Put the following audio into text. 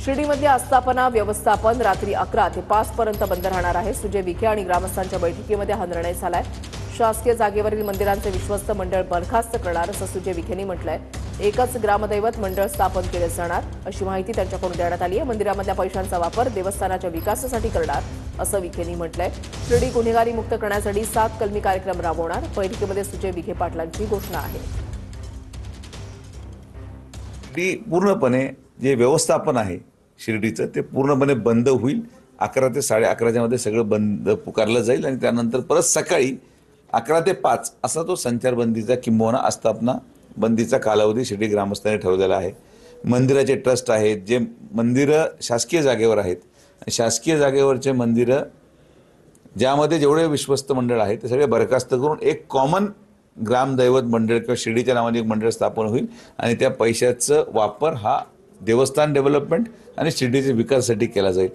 शिर्डीमधली आस्थापना व्यवस्थापन रात्री 11 ते 5 पर्यंत बंद राहणार आहे। सुजय विखे आणि ग्रामस्थांच्या बैठकीमध्ये हा निर्णय झालाय। शासकीय जागेवरील मंदिरांचे विश्वस्त मंडळ बरखास्त करणार असं सुजय विखेंनी म्हटलंय। एकच ग्रामदैवत मंडळ स्थापन केले जाणार अशी माहिती त्यांच्याकडून देण्यात आली आहे। मंदिरामधल्या पैशांचा वापर देवस्थानाच्या विकासासाठी करणार असं विखेंनी म्हटलंय। शिर्डी गुन्हेगारी मुक्त करण्यासाठी 7 कलमी कार्यक्रम राबवणार। बैठकीमध्ये सुजय विखे पाटलांची घोषणा आहे। शिर्डी पूर्णपणे जे व्यवस्थापन आहे शिर्डीचं ते पूर्णपणे बंद होईल। 11 ते 11:30 मध्ये सगळं बंद पुकारलं जाईल आणि त्यानंतर परत सकाळी 11 ते 5 असा तो संचारबंदीचा किंबहुना आस्थापना बंदीचा कालावधी शिर्डी ग्रामस्थांनी ठरवलेला आहे। मंदिराचे ट्रस्ट आहेत, जे मंदिरं शासकीय जागेवर आहेत, शासकीय जागेवरचे मंदिरं ज्यामध्ये जेवढे विश्वस्त मंडळ आहेत ते सगळे बरखास्त करून एक कॉमन ग्रामदैवत मंडळ किंवा शिर्डीच्या नावाने एक मंडळ स्थापन होईल आणि त्या पैशाचा वापर हा देवस्थान डेव्हलपमेंट आणि शिर्डीच्या विकासासाठी केला जाईल।